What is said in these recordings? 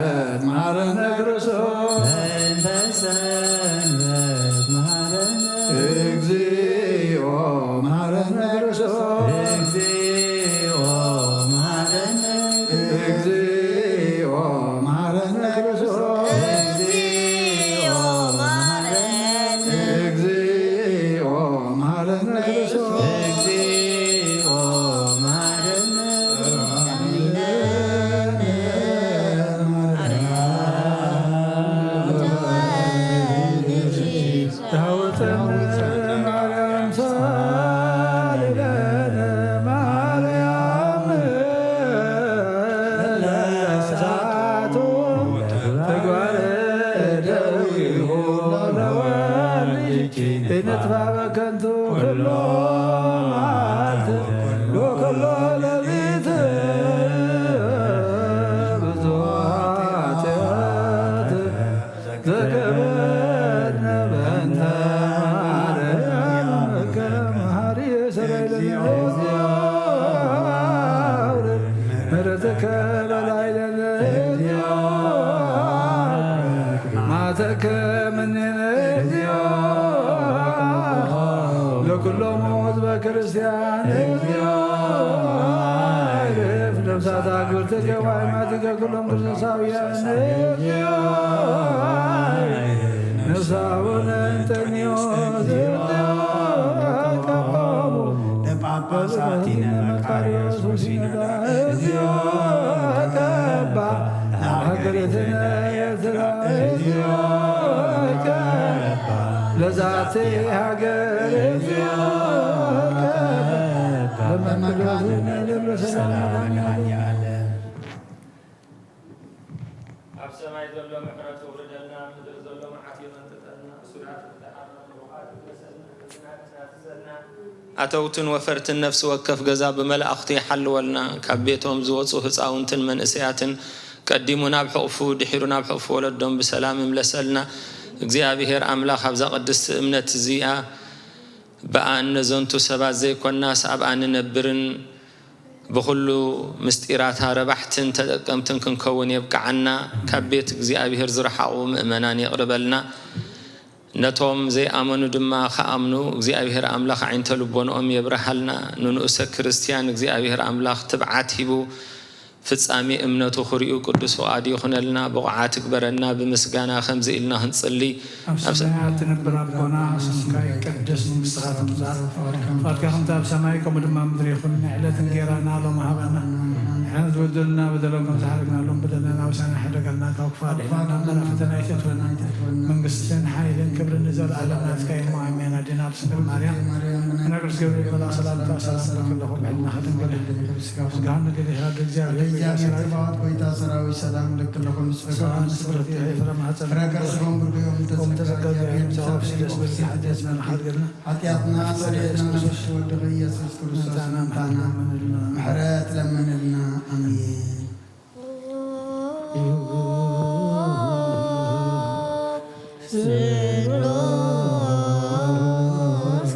ማረነ ክርስቶስ እግዚኦ ማረነ ክርስቶስ እግዚኦ ማረነ እግዚኦ ማረነ ክርስቶስ እግዚኦ ማረነ እግዚኦ ማረነ ክርስቶስ እግዚኦ ማረነ ክርስቲያን ነፍሳት አግብርት ገባይማት ገኩሎም ክርስቶሳውያን ነፍሳቡነ እንጠኒዮስ ቀቦሙ ለጳጳሳቲነ መካሪዎስ ወሲኖዳ ቀባ ሀገርትነ ኤርትራ ቀባ ለዛቴ ሀገር أتوتن وفرت النفس وكف جزاب ملأختي حل ولنا كبيتهم زوجوا هصاونتن من إسياتن قدمونا بحقفو دحيرونا بحقفو ولدهم بسلام ملسلنا እግዚአብሔር አምላክ አብዛ ቅድስት እምነት እዚኣ በአን ዘንቱ ሰባት ዘይኮናስ አብአን ነብርን በሁሉ ምስጢራት ረባሕትን ተጠቀምትን ክንከውን ይብቃዓና ከቤት እግዚአብሔር ዝረሓቁ ምእመናን ይቅርበልና ነቶም ዘይአመኑ ድማ ከአምኑ እግዚአብሔር አምላክ ዓይንተ ልቦኖኦም ይብርሃልና ንንኡሰ ክርስቲያን እግዚአብሔር አምላክ ትብዓት ሂቡ ፍጻሜ እምነቱ ኹሪኡ ቅዱስ ወአዲ ይኹነልና በቁዓት ግበረና በምስጋና ከምዚ ኢልና ህንጽሊ አብሰናት ነብራቦና ስምካይ ቅዱስ ምስራት ምዛር ፈርካም ታብ ሰማይ ከም ድማ ምድር ይኹን ዕለትን ጌራና ሎም ሃበና حد ودلنا بدلهم تعرفنا لهم بدلنا وسنا حدا قلنا توقفا لنا من فتنا يتونا من قصتين حايلين كبر النزال على الناس كاين معين دينار سنة مريم أنا قلت قبل بلا صلاة تاسع كلهم عندنا خدم قله قالنا كده هذا الجار لي بيجاسر بعض كويتا سراوي سلام لك كلهم سبحان سبحان فرما هذا فرقة سلام بريهم تزكى بهم سواب سيدس بس حدث من حد قلنا حتياتنا سريعنا نشوف ودغية سكر سانا معنا محرات لمن لنا آمين ስሉስ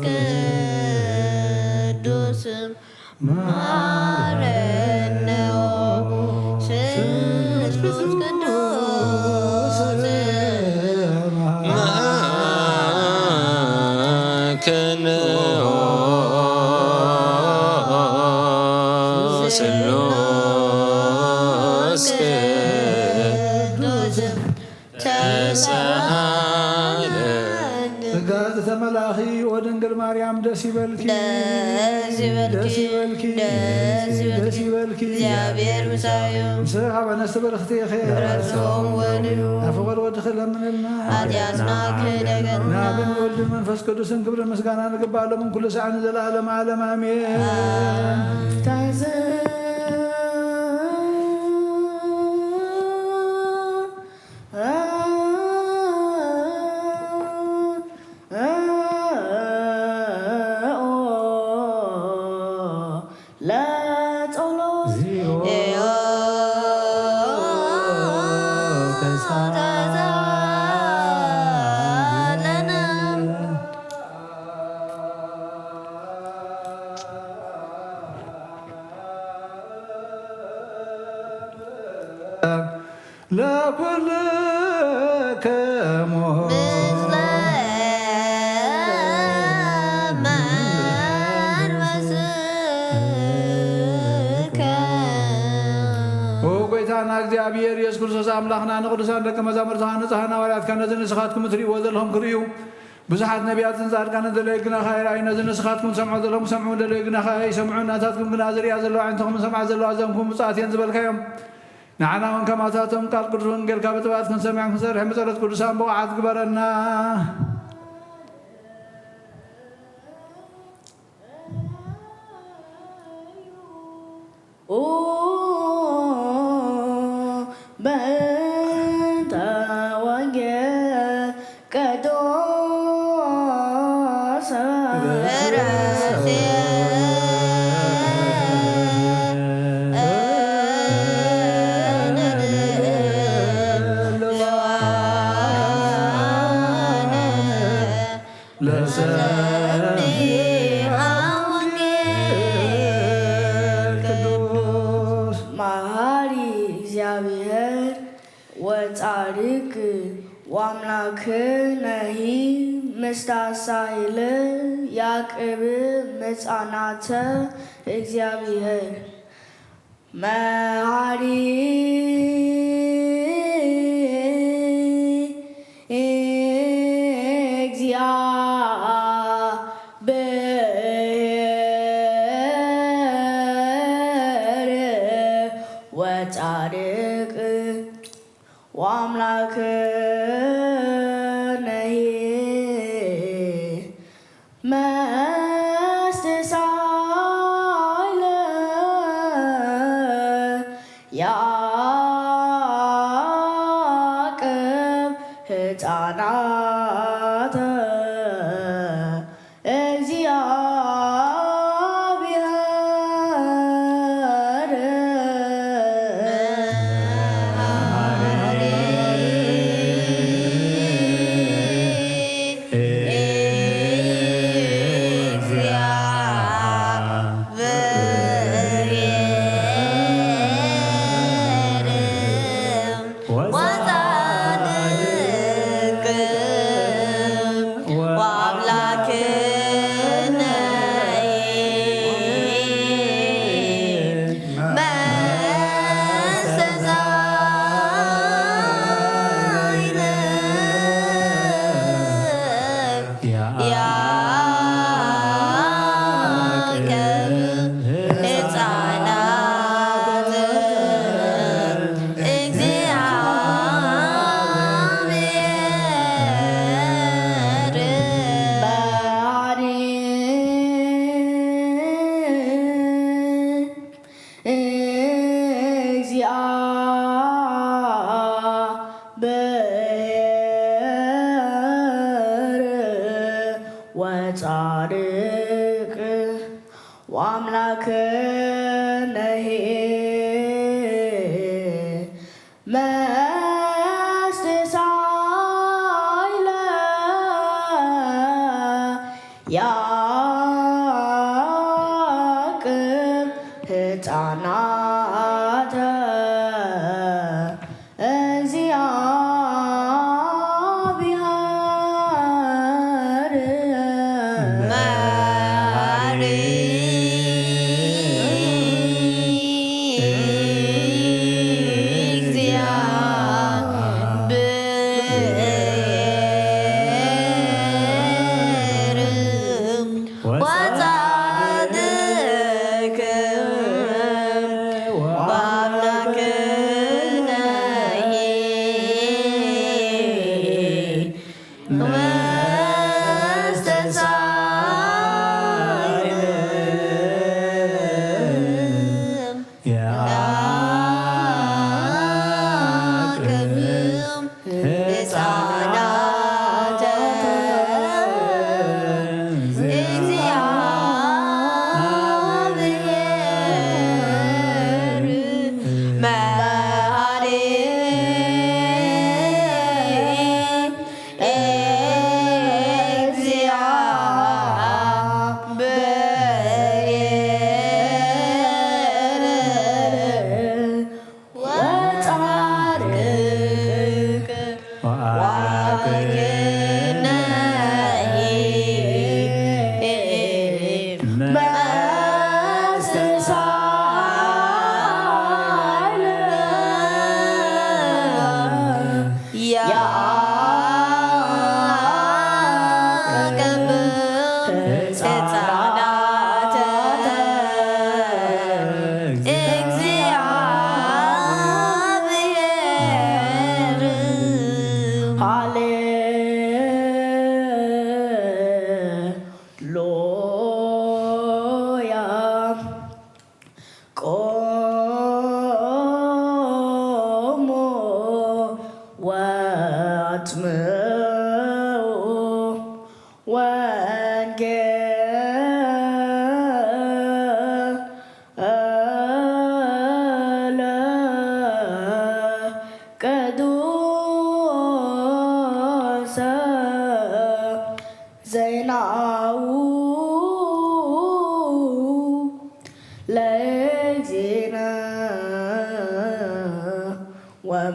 ቅዱስ ማረነ ስሉስ ቅዱስ ተመላኺ ወድንግል ማርያም ደስ ይበልኪ ደስ ይበልኪ ደስ ይበልኪ እግዚአብሔር ምሳዩ ሰሃበ ነስተበርኽቲ ረሶም ወልዩ አፈወር ወድኸለ ምንልና ኃጢአትና ክህደገና ናብን ወልድ መንፈስ ቅዱስን ክብር ምስጋና ንግባለሙ ኩሉ ሰዓት ዘላለም ዓለም አሜን لا ወኩልክሙ ምስለ መንፈስከ ወጎይታና እግዚአብሔር ኢየሱስ ክርስቶስ አምላኽና ንቅዱሳን ደቀ መዛሙርትኻ ንጹሓን ሐዋርያት ከነዚ ንስኻትኩም እትሪእዎ ዘለኹም ክርእዩ ብዙሓት ነቢያትን ጻድቃንን ደለዩ ግናኻ ይረኣዩ ነዚ ንስኻትኩም ሰምዑ ዘለኹም ሰምዑ ደለዩ ግናኻ ይሰምዑ ናታትኩም ግና ዝርያ ዘለዋ ዓይንትኹም ሰምዓ ዘለዋ ዘምኩም ብፅኣት እየን ዝበልካዮም ንዓና እውን ከማታቶም ቃል ቅዱስ ወንጌልካ ብጥባት ክንሰምዕ ክንሰርሕ ብፀሎት ቅዱሳን ብቕዓት ግበረና በእንተ ወንጌል ቅዱስ መሐሪ እግዚአብሔር ወጻድቅ ወአምላክ ነሂ ምስታሳይል ያቅብ መጻናተ እግዚአብሔር መሐሪ ወጻድቅ ወአምላክ ነሂ መስተሳይለ ያዕቅብ ሕፃናተ ወጻድቅ ወአምላክ ነሂ መስተሳይለ ያዕቅብ ሕፃናተ ወአምላክ ነሂ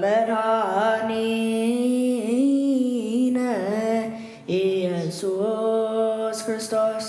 መድኃኒነ ኢየሱስ ክርስቶስ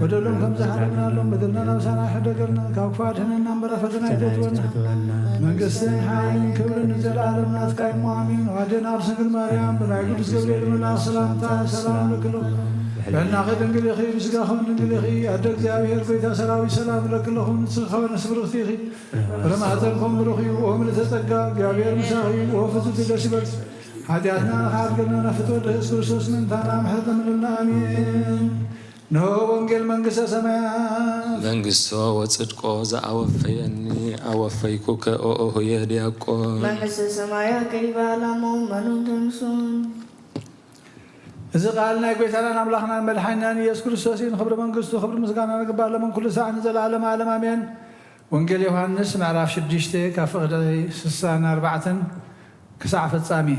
بدلهم كم زهرنا لهم بدلنا نفسنا حدقرنا كوفاتنا نمبر فتنا يدتونا من قصين حاين كبر نزل عالم ناتكاي مؤمن وعدنا أرسل المريم بالعقود سقبل من السلام تعالى سلام لكلهم بأننا قد نقل يخي بسقاهم نقل يخي أدك زاوية البيت سلاوي سلام لكلهم نسخوا نسبر اختيخي ولما أتنكم بروخي وهم لتتقى قابير مساخي وفتت الأشبر حديثنا حابقنا نفتو لهس كرسوس من تانا محرطة من الآمين نو وانجل منقص سماء منقصو وصدقو زأوفيني أوفيكوك أوه يهديكو منقص سمايا كريبا لامو منو تنسون إذا قالنا قويتنا نملخنا ملحنا يسوع كريستوس خبر منقصو خبر مسقانا نقبال لمن كل ساعة نزل عالم عالم آمين وانجل يوحنس معراف شديشتي كافقدي سسان 4 كساعة فتصامي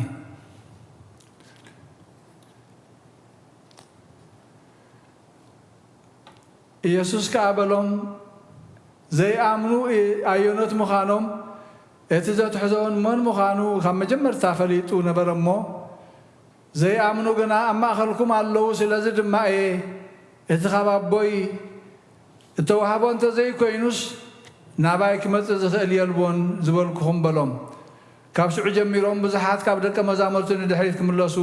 ኢየሱስ ከአበሎም ዘይአምኑ አየኖት ምዃኖም እቲ ዘትሕዞን መን ምዃኑ ካብ መጀመርታ ፈሊጡ ነበረ እሞ ዘይአምኑ ግና ኣብ ማእኸልኩም ኣለዉ ስለዚ ድማ እየ እቲ ካብ ኣቦይ እተዋህቦ እንተዘይኮይኑስ ናባይ ክመፅእ ዝኽእል የልቦን ዝበልኩኹም በሎም ካብ ሽዑ ጀሚሮም ብዙሓት ካብ ደቀ መዛሙርቱ ንድሕሪት ክምለሱ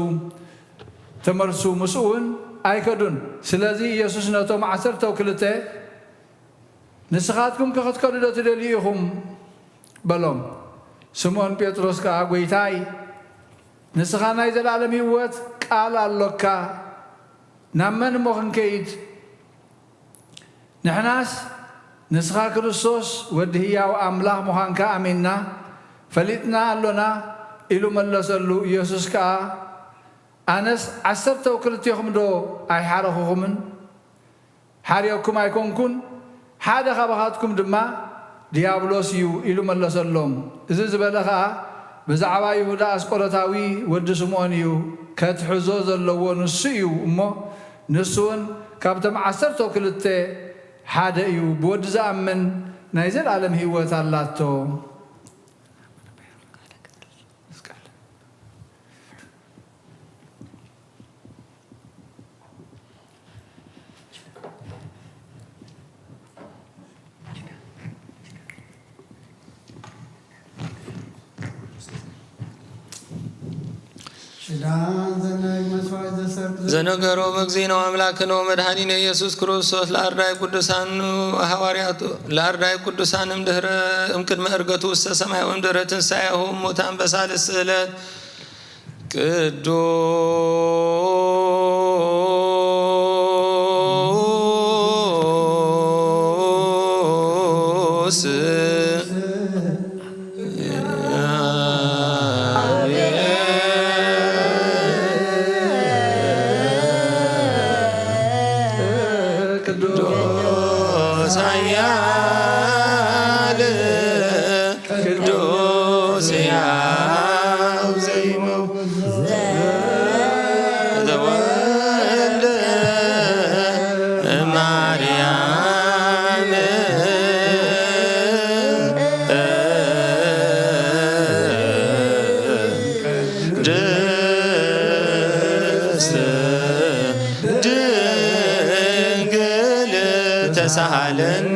ተመርሱ ምስኡ እውን ኣይከዱን ስለዚ ኢየሱስ ነቶም 12 ንስኻትኩም ከኽትከዱ ዶ ትደልዩ ኢኹም በሎም ስምዖን ጴጥሮስ ከዓ ጐይታይ ንስኻ ናይ ዘለዓለም ህይወት ቃል ኣለካ ናብ መን እሞ ክንከይድ ንሕናስ ንስኻ ክርስቶስ ወዲ ህያው ኣምላኽ ምዃንካ ኣሚንና ፈሊጥና ኣሎና ኢሉ መለሰሉ ኢየሱስ ከዓ ኣነስ 12 ዶ ኣይሓረኹኹምን ሓርየኩም ኣይኮንኩን ሓደ ካብኻትኩም ድማ ዲያብሎስ እዩ ኢሉ መለሰሎም እዚ ዝበለ ከዓ ብዛዕባ ይሁዳ ኣስቆሮታዊ ወዲ ስምዖን እዩ ከትሕዞ ዘለዎ ንሱ እዩ እሞ ንሱ እውን ካብቶም 12 ሓደ እዩ ብወዲ ዝኣምን ናይ ዘለዓለም ህይወት ኣላቶ ዘነገሮ መግዚኖ አምላክኖ መድኃኒነ ኢየሱስ ክርስቶስ ለአርዳይ ቅዱሳን ሐዋርያቱ ለአርዳይ ቅዱሳንም ድህረ እምቅድመ ዕርገቱ ውስተ ሰማይ ወእምድኅረ ትንሣኤሁ እሙታን በሳልስ ዕለት ቅዱስ ቅዱስ ያው ዘይመው ዘወልደ ማርያም ቅድስት ድንግል ተሳሃለን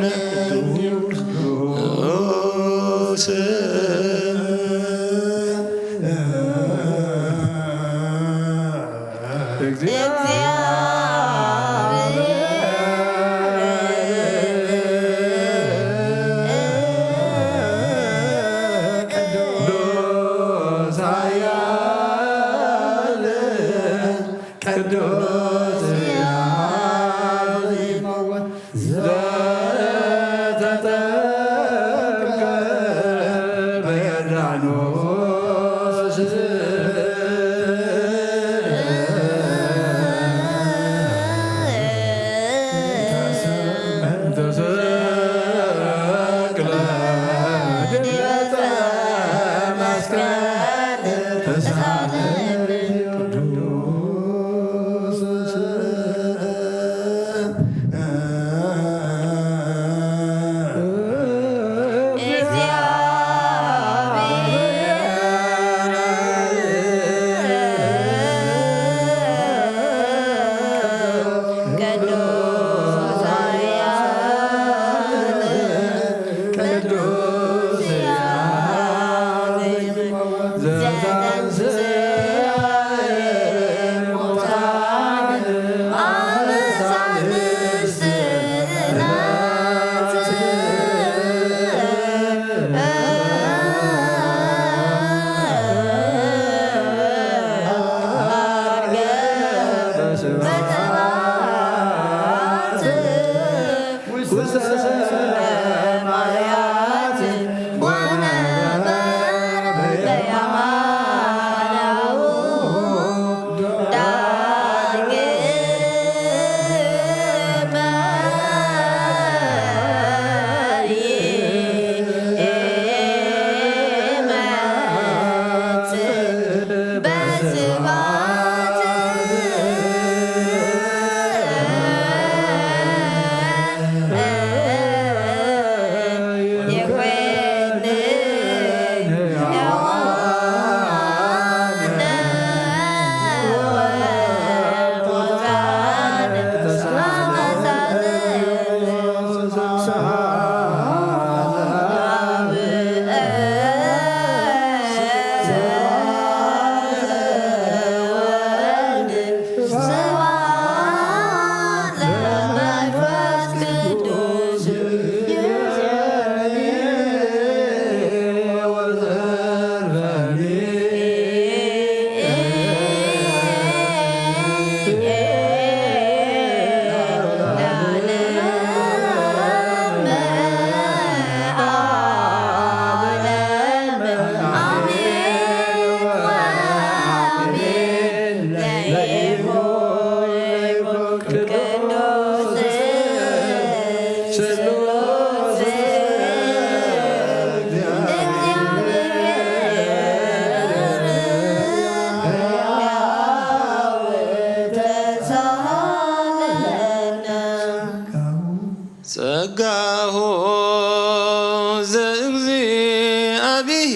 ጸጋሁ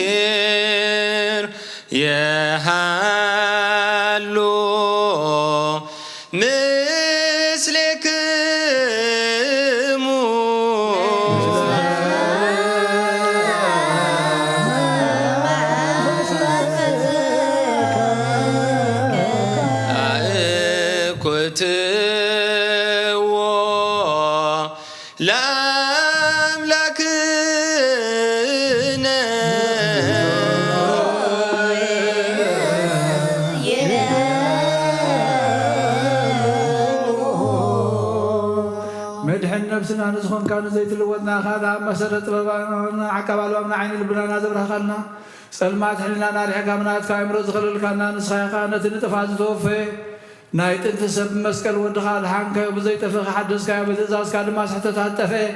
ዘእግዚአብሔር የሃሎ ምስሌክሙ አእኩትዎ ለአምላክነ مدحن نفسنا نزخون كانوا زيت الودنا خاذا مسرت بابنا عقب الوامنا عين البلان زبرها خلنا سلمات حلنا نار حكامنا كايم رزق للكنا نسخا خانت نتفاز توفي نايت انت سب مسكل ودخال حنك وبزيت فخ حدث كاي بتزاز كاد ما حتى تهتفه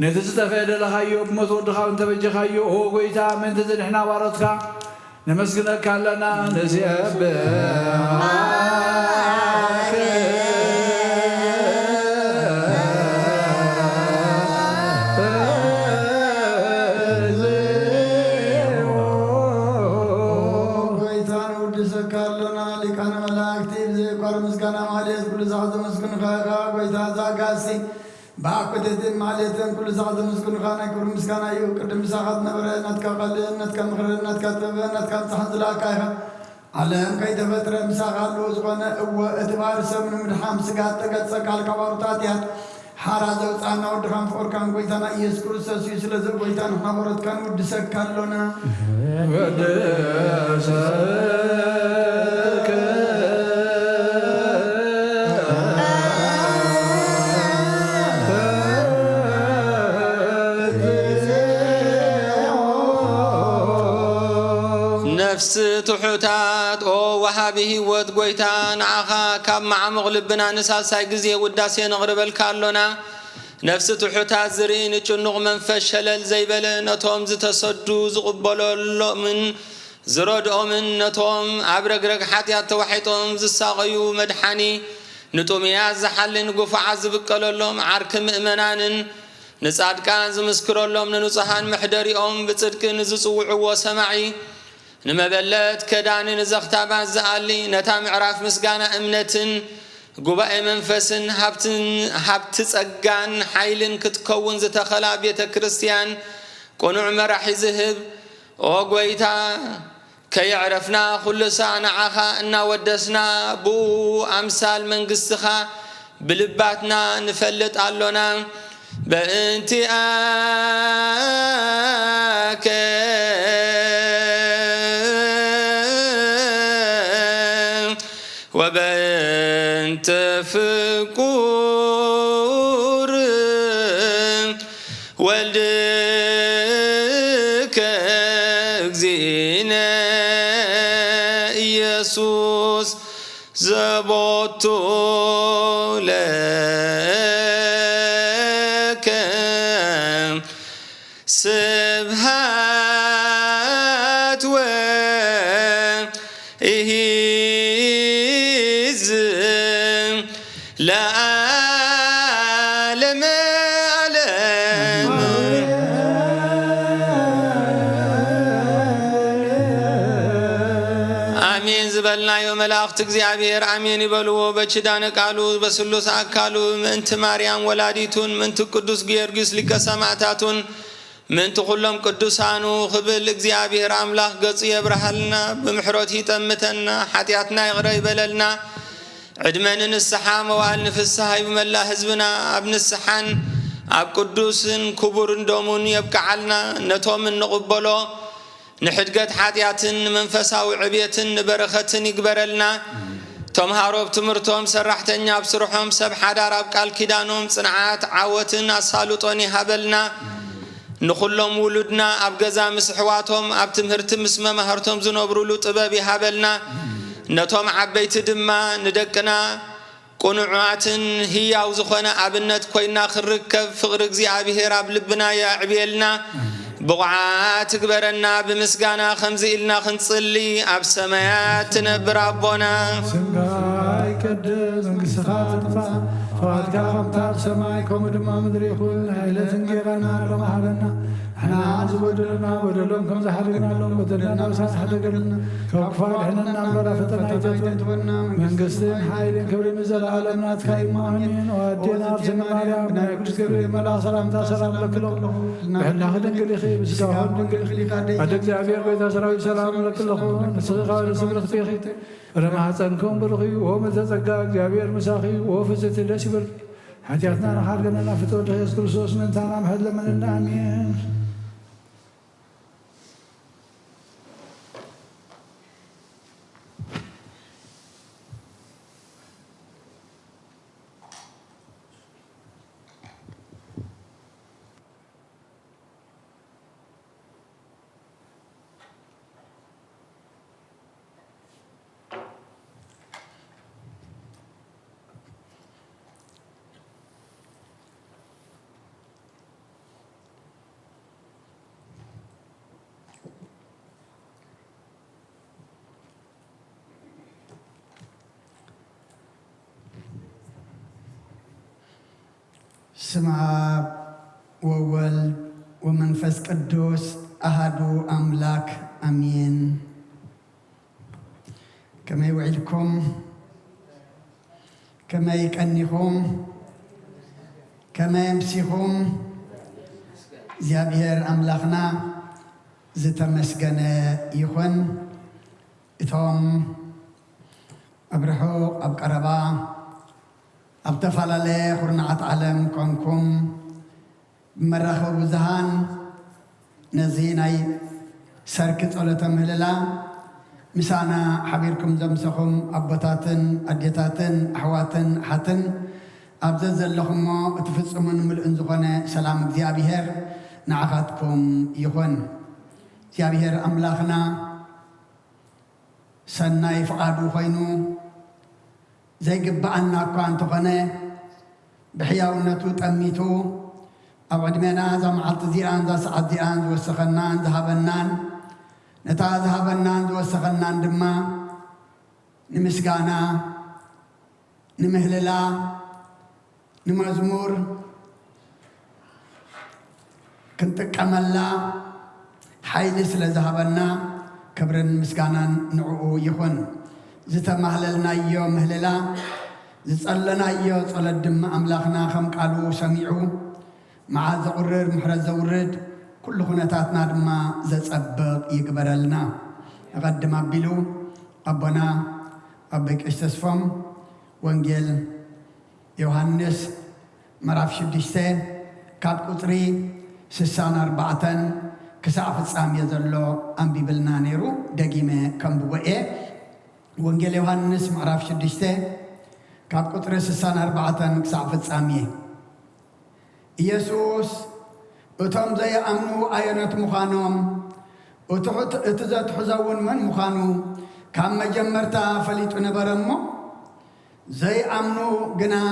نتستفاد لخايو بمتودخا وانت بجخايو هو قويتا من تزنحنا بارتكا نمسكنك لنا نسيب باكدت مالتن كل زاد مسكن خانه كل مسكنا يو قدم ساعات نبره نتكا قل نتكا مخر نتكا تب نتكا تحزلا كايها علم كي تفتر مساقات لوزقنا هو اتبار سمن من حام سقات تقد سقال كبارتاتيات حارز وطعنا ودخان فوركان قويتانا إيس كرسس يسلزل قويتان حمرت كان ودسك كارلونا نفس تحوتات او وهابه ود قويتان عخا كاب مع مغلبنا نساساي غزي وداسي نغربل كالونا نفس تحوتات زرين چنغ منفش شلل زيبل نتوم زتسدو زقبلو من زرود من نتوم عبرقرق حتيات توحيتهم زساغيو مدحاني نتوميا زحلن قفع زبقللهم عرك مؤمنان نصادقان زمسكرلهم ننصحان محدريهم بصدق نزصوعو وسمعي نمبلت كداني نزختابا زالي نتا معراف مسغانا امنتن قباء منفسن هبت صقان حيلن كتكون زتخلا بيت كريستيان قنوع مراحي زهب او قويتا كي عرفنا كل ساعة نعاها انا ودسنا بو امثال منقستخا بلباتنا نفلت علونا بانتي وبنت فقور ولدك اغزينا يسوس زبطو لك سبحات لا عالم علم آمين زبلنا يوم الأخت እግዚአብሔር آمين يبلو بچدان قالوا بسلوس أكالوا من مريم ولاديتون من قدوس جيرجس لك سمعتاتون من تخلهم قدوسانو خبل እግዚአብሔር أملاك قص يبرحلنا بمحروتي تمتنا حتياتنا يغري بللنا عدمان السحام وقال نفسها بملا حزبنا ابن السحان اب قدوسن كبر دومون يبقى علنا نتوم نقبلو نحدقت حاتياتن منفساوي عبيتن برختن يقبرلنا توم هاروب تمرتهم سرحتن بسرحهم سب حدار ابقال كيدانهم صنعات عاوتن اسالوطوني هبلنا نخلهم ولدنا ابغزا مسحواتهم اب تمهرت مسمه مهرتهم زنبرلو طباب هبلنا نتوم عبيت دما ندقنا قنوعاتن هياو زخنا ابنت كوينا خركب فقر እግዚአብሔር ابلبنا يا عبيلنا بقعات كبرنا بمسغانا خمزي لنا خنصلي اب سمايات نبر ابونا سماي كدس انقسخات طفا فاتك خمتار سمايكم دما مدري يقول عيلة انقيرانا لمحلنا احنا عز ودلنا ودلهم كم زحرقنا لهم ودلنا وساس حدقلنا كوكفار احنا نعمل فتنا يتتونا من قصدين حايلين كبرين نزل عالمنا تخيم مهمين وادينا ارسنا مريم نايكوش كبرين ملا سلام تا سلام لكلو احنا خدنقل يخي بسكاهم دنقل ادك زعبير قويتا سراوي سلام لكلو نسخيقا ورسبرخ تيخي رمحتنكم برخي وهم تزقا زعبير مساخي وفزت الاسبر حاجاتنا نحرقنا نفتو دخيس كرسوس من تانا محل من النامين بسم الله وولد ومنفس قدوس أحدو أملاك أمين. كما يوعدكم كما يكنيكم كما يمسيكم زيابير أملاكنا زتمسكنا يخون إتهم أبرحو أبقربا أبتفعل عليه خرنعة علم كونكم بمرخو بزهان نزيناي سركت على مهللا مسانا حبيركم زمسكم أبطاتن أديتاتن أحواتن حتن أبزز لهم تفصمون ملئن زخونة سلام زيابير نعقاتكم يخون زيابير أملاخنا سناي فقادو خينو زي قبعنا كوان تخونة بحياونتو تأميتو أو عدمنا زمعت زيان ذا سعد زيان وسخنان ذهبنان نتا ذهبنان وسخنان دما نمسكانا نمهللا نمزمور كنت كملا حيلس لذهبنا كبرن مسكانا نعو يخون زت مهللنا يوم مهللا زتصلنا يوم صلى دم أملاخنا خم قالوا سميعوا مع زورر محرز زورد كل خناتاتنا دما زتصبق يقبر لنا قدم أبيلو أبنا أبيك استسفم وانجيل يوحنس مراف شدشتين كاب قطري 64 كساف السامية زلو أنبي بلنا نيرو دقيمة كم بوئي وانجيل يوحنس مراف شدشتين كاب قطري 64 كساف السامية يسوس أتم زي أمنو آيانات مخانوم أتزت حزون من مخانو كم جمرتا فليت نبرمو زي أمنو جنا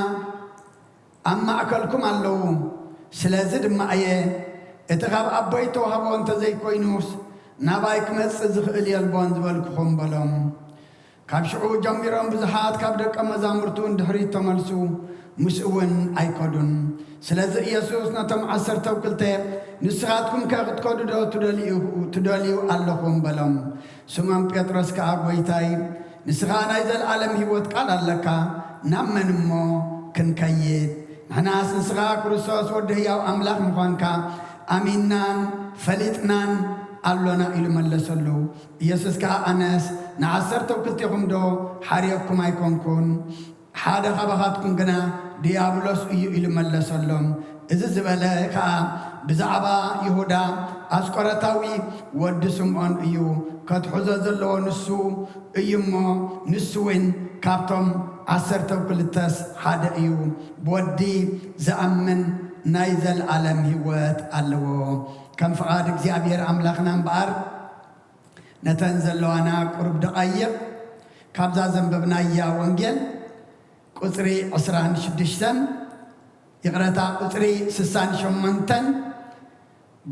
أما أكلكم اللو سلازد ما أيه اتغاب أبيتو هبو أنت زي كوينوس نبايك مسزخ إلي البوند والكخم بلوم كابشعو جميران بزحات كابدك أما زامرتون دحريت تملسو مسؤون أيكودون سلازد يسوس نتم عصر توكلته نسخاتكم كاغت كودو تدوليو اللهم بلوم سمم بيترس كأبويتاي نسخانا إذا العالم هيوت قال لك نمن مو كنكيد نحناس نسخا كرسوس ودهياو أملاك مخوانكا أمينان فلتنان ألونا إلو ملسلو يسوس كأنس نعصر توكلتكم دو حريقكم أيكونكم حادا خبخاتكم قنا ديابلوس إلو ملسلوم إذا زبالة بزعبا يهودا أسكرتاوي ود سمعون إيو كتحوزة زلو نسو إيمو نسوين كابتم عصر توكلتس حادا إيو بودي زأمن نايزل عالم هوات اللو كم فقادك زيابير أملاخنا مبار نتنزل له أنا قرب دقايق كابزا زنببنا إياه وانجل قطري عسران شدشتن يقرأتا قطري سسان شمنتن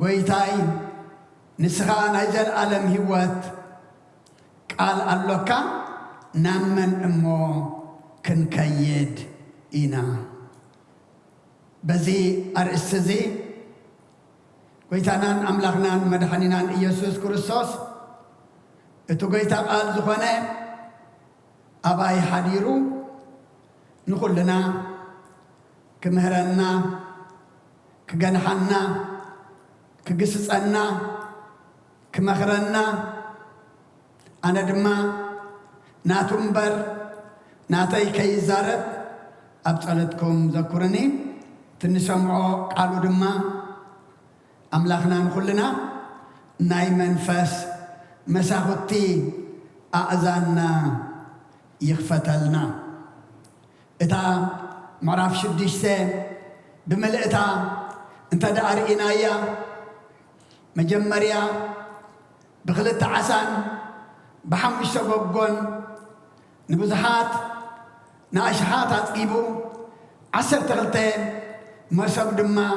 قويتاي نسخان نايزل عالم هوات قال اللوكا نامن أمو كنكيد إنا بزي أرسزي قويتانان أملاخنان مدحنينان إيسوس كريستوس إتو قويتا قال زخونة أباي حديرو نقول لنا كمهرنا كجنحنا كجسسنا كمخرنا أنا دما ناتمبر ناتي كيزارب أبطلتكم ذكرني تنسمعوا قالوا دما أملاخنا نقولنا ناي منفس مساختي أعزانا يخفتلنا إتا معرف شديش سي بملئتا انت دار إنايا مجمريا بخلت عسان بحمش شبابقون نبزحات ناشحات عطيبو 10 تغلتين ما شاب دما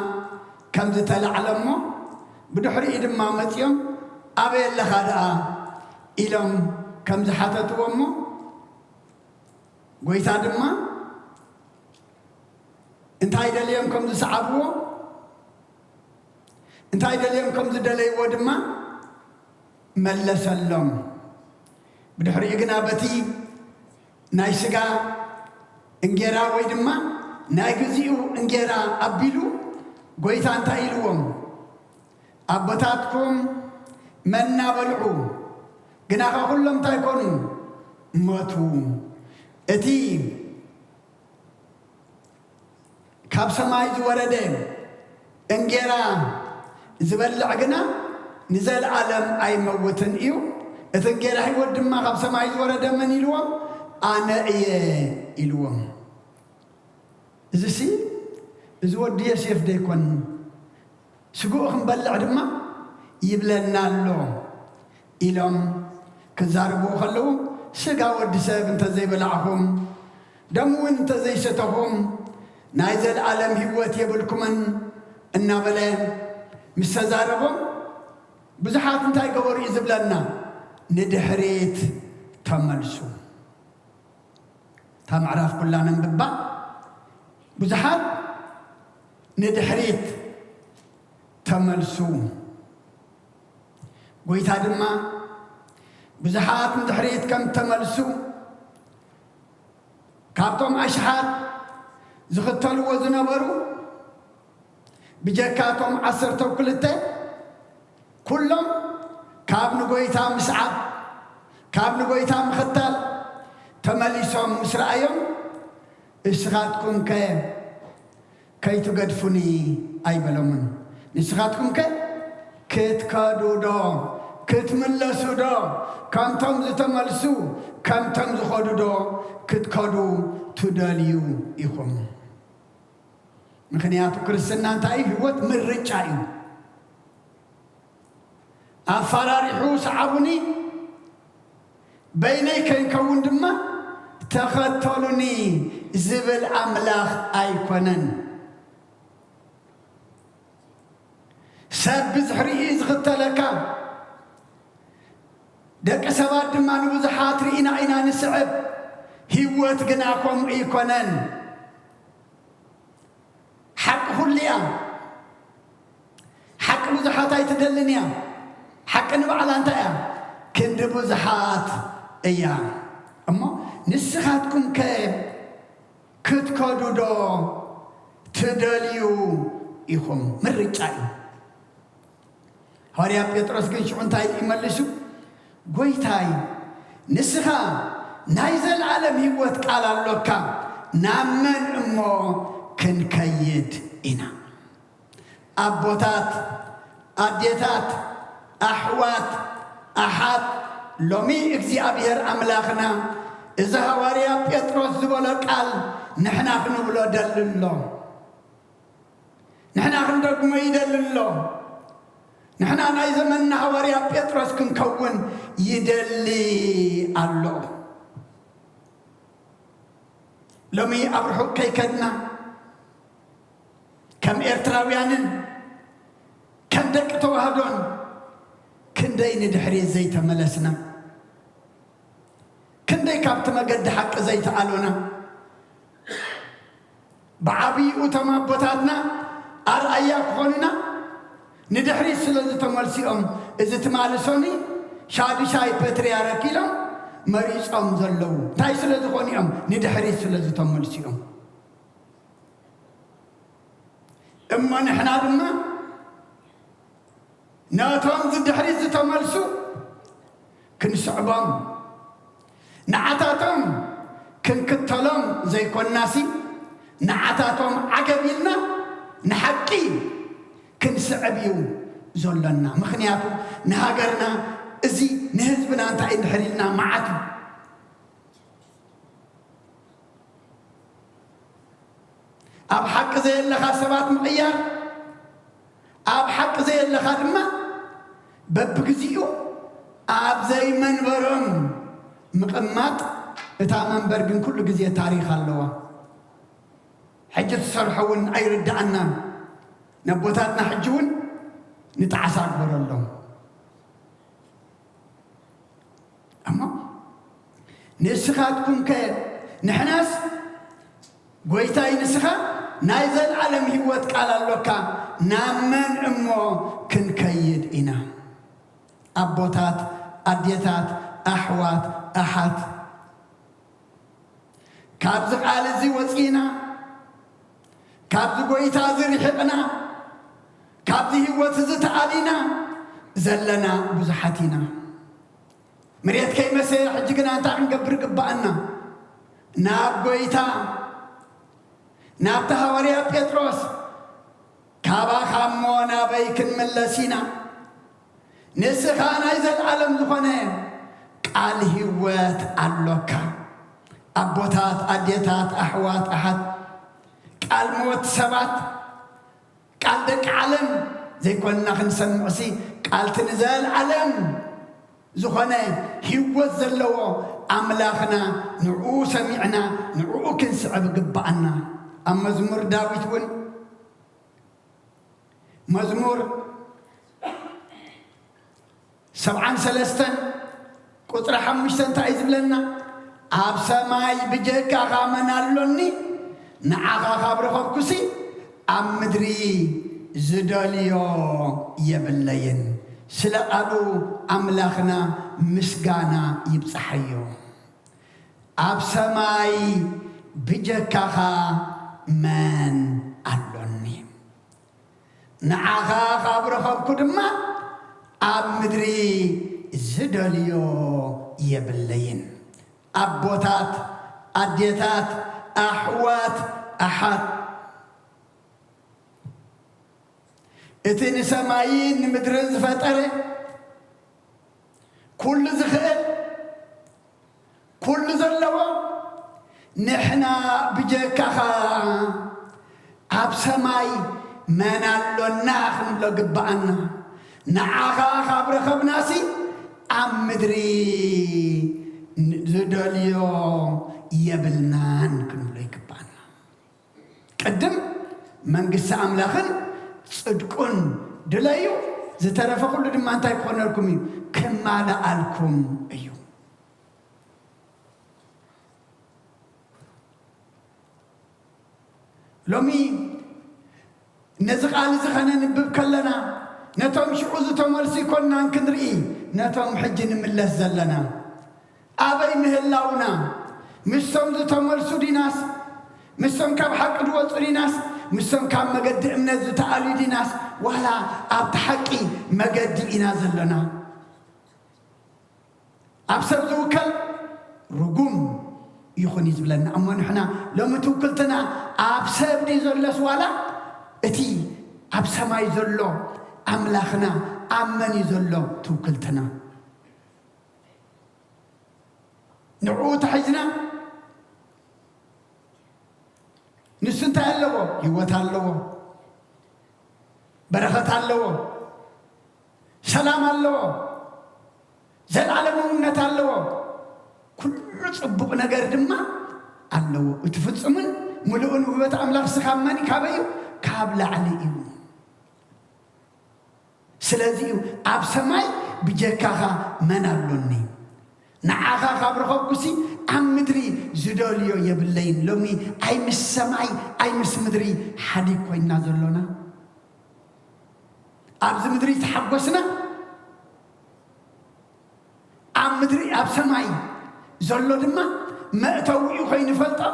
كم زتلعلمو بدحري دما متيوم أبي اللي خدعا إلهم كم زحاتتو أمو قويتا دما እንታይ ደልዮም ከም ዝሰዓብዎ እንታይ ደልዮም ከም ዝደለይዎ ድማ መለሰሎም ብድሕሪኡ ግና በቲ ናይ ስጋ እንጌራ ወይ ድማ ናይ ግዚኡ እንጌራ ኣቢሉ ጎይታ እንታይ ኢልዎም ኣቦታትኩም መና በልዑ ግና ኩሎም እንታይ ኮኑ ሞቱ እቲ ካብ ሰማይ ዝወረደ እንጌራ ዝበልዕ ግና ንዘለዓለም ኣይመውትን እዩ እቲ እንጌራ ሕይወት ድማ ካብ ሰማይ ዝወረደ መን ኢልዎም ኣነ እየ ኢልዎም እዚ ወዲ ዮሴፍ ደይኮን ስጉኡ ክንበልዕ ድማ ይብለና ኣሎ ኢሎም ክዛርብዎ ከለዉ ስጋ ወዲ ሰብ እንተዘይበላዕኹም ደሙ እውን እንተዘይሰተኹም ናይ ዘለዓለም ህይወት የብልኩምን እናበለ ምስ ተዛረቦም ብዙሓት እንታይ ገበሩ እዩ ዝብለና ንድሕሪት ተመልሱ እታ ምዕራፍ ኩላ ነንብባ ብዙሓት ንድሕሪት ተመልሱ ጎይታ ድማ ብዙሓት ንድሕሪት ከም ተመልሱ ካብቶም ኣሽሓት ዝኽተልዎ ዝነበሩ ብጀካቶም 12 ኩሎም ካብ ንጎይታ ምስዓብ ካብ ንጎይታ ምኽታል ተመሊሶም ምስ ረኣዮም እስኻትኩም ከ ከይትገድፉኒ ኣይበሎምን ንስኻትኩም ከ ክትከዱ ዶ ክትምለሱ ዶ ከምቶም ዝተመልሱ ከምቶም ዝኸዱ ዶ ክትከዱ ትደልዩ ኢኹም ምክንያቱ ክርስትና እንታይ ህይወት ምርጫ እዩ ኣፈራሪሑ ሰዓቡኒ በይነይ ከይንከውን ድማ ተኸተሉኒ ዝብል ኣምላኽ ኣይኮነን ሰብ ብዝሕርኢ ዝኽተለካ ደቂ ሰባት ድማ ንብዙሓት ርኢና ኢና ንስዕብ ህይወት ግና ከምኡ ይኮነን ሓቂ ኩሉ እያ ሓቂ ብዙሓት ኣይትደልን እያ ሓቂ ንባዕላ እንታይ እያ ክንዲ ብዙሓት እያ እሞ ንስኻትኩም ከ ክትከዱ ዶ ትደልዩ ኢኹም ምርጫ እዩ ሐዋርያ ጴጥሮስ ግን ሽዑ እንታይ ይመልሱ ጎይታይ ንስኻ ናይ ዘለዓለም ህይወት ቃል ኣሎካ ናብ መን እሞ ክንከይድ ኢና ኣቦታት ኣዴታት ኣሕዋት ኣሓት ሎሚ እግዚኣብሔር ኣምላኽና እዚ ሐዋርያ ጴጥሮስ ዝበሎ ቃል ንሕና ክንብሎ ደልሎ ንሕና ክንደግሞ ይደልሎ ንሕና ናይ ዘመንና ሐዋርያ ጴጥሮስ ክንከውን ይደሊ ኣሎ ሎሚ ኣብ ርሑቕ ከይከድና ከም ኤርትራውያንን ከም ደቂ ተዋህዶን ክንደይ ንድሕሪት ዘይተመለስና ክንደይ ካብቲ መገዲ ሓቂ ዘይተኣሎና ብዓብይኡ እቶም ኣቦታትና ኣርኣያ ክኾኑና ንድሕሪት ስለ ዝተመልሲኦም እዚ ትማልሶኒ ሻድሻይ ፓትርያርክ ኢሎም መሪፆም ዘለዉ እንታይ ስለ ዝኾኑ እዮም ንድሕሪት ስለ ዝተመልሲኦም እሞ ንሕና ድማ ነቶም ዝድሕሪት ዝተመልሱ ክንስዕቦም ንዓታቶም ክንክተሎም ዘይኮናሲ ንዓታቶም ዓገብ ኢልና ንሓቂ ክንስዕብ እዩ ዘሎና ምክንያቱ ንሃገርና እዚ ንህዝብና እንታይ እንድሕር ኢልና መዓት ኣብ ሓቂ ዘየለኻ ሰባት ምቕያር ኣብ ሓቂ ዘየለኻ ድማ በብግዚኡ ኣብ ዘይመንበሮም ምቕማጥ እታ መንበር ግን ኩሉ ግዜ ታሪክ ኣለዋ ሕጂ ትሰርሖ እውን ኣይርዳእናን ነቦታትና ሕጂ እውን ንጣዓሳ ግበረሎም እሞ ንስኻትኩም ከ ንሕናስ ጎይታይ ንስኻ نايزل عالم هيوت قال اللوكا نامن امو كنكيد إنا أبوتات أديتات أحوات أحد كابز قال زي وصينا كابز قويتا زريحقنا كابز هيوت زتعالينا زلنا بزحتنا مريت كي مسيح حجقنا تاع نقبر قبأنا ناب قويتا ناب تهوريا بيتروس كابا خامونا بيكن ملسينا نسخانا إذا العالم زخونه قال هوات اللوكا أبوتات أديتات أحوات أحد قال موت سبات قال دك عالم زي كنا خنسمعسي قال تنزل عالم زخونه هوات زلو أملاخنا نعو سمعنا نعو كنسعب قبعنا أما مزمور داويت ون مزمور 73 قطر 5 تعيز لنا أب سماي بجيكا غامنالوني نعاقا خابرخوب كسي أم مدري زداليو يبلين سلقالو أملاخنا مسقانا يبصحيو أب سماي بجيكا من ألوني نعاقا خابرخوب كدما أب مدري زداليو يبلين أبوتات أديتات أحوات أحد إتن سمايين مدرز فترة كل زخيل كل زلوة نحنا بجكها أب سماي من اللوناخ لقبعنا نعاها خبر خبناسي أم مدري زداليو يبلنان كنو ليك بانا قدم من قصة أملاخن صدقون دلايو زترافا كل دم أنت يكون لكم كما لألكم أيو لومي نزق على زخنا نبب كلنا نتوم شعوز تمرسي كنا نكنرئي نتوم حجن من لزلنا أبي مهلاونا مسهم تمرسو ديناس مسهم كاب حق دوت ديناس مسهم كاب مجد من تعالي ديناس ولا أبتحقي مجد إناز لنا أبصر ذوكل رجوم يخوني زبلنا أما نحنا لو متوكلتنا أبصر دي زلس ولا أتي أبصر ما يزلو أملاخنا أمن يزلو توكلتنا نعود حجنا نسنت اللو يوت اللو بركة اللو سلام اللو زل علمونة اللو كل صبق نجار دما اللو وتفتصمن ملؤن وبت أملاخ سخامني كابيو كابل عليه سلازيو أب سماي بجكاها من اللوني نعاها خبرخوب كسي أم مدري زداليو يبلين لومي أي مس سماي أي مس مدري حدي كوين نازلونا أبز مدري تحبسنا أم مدري أب سماي زلو دما ما توي خين فلطة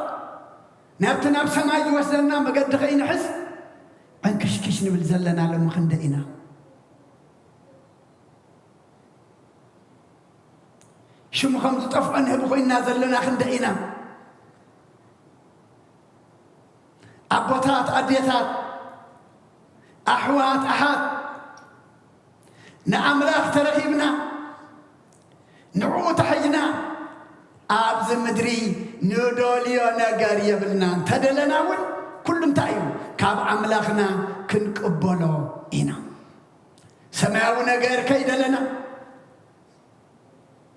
نبتنا أب سماي وصلنا مقد خين حس أنكشكش نبل زلنا لما خندقنا شو مخمز طفقنا بخوين نازل لنا خندقنا أبوتات أديتات أحوات أحد نعملاخ ترهيبنا نعوت حجنا أبز مدري نودوليو نقار يبلنا تدلنا ون كلهم تايو كاب عملاخنا كنقبلو إنا سماو نقار كيدلنا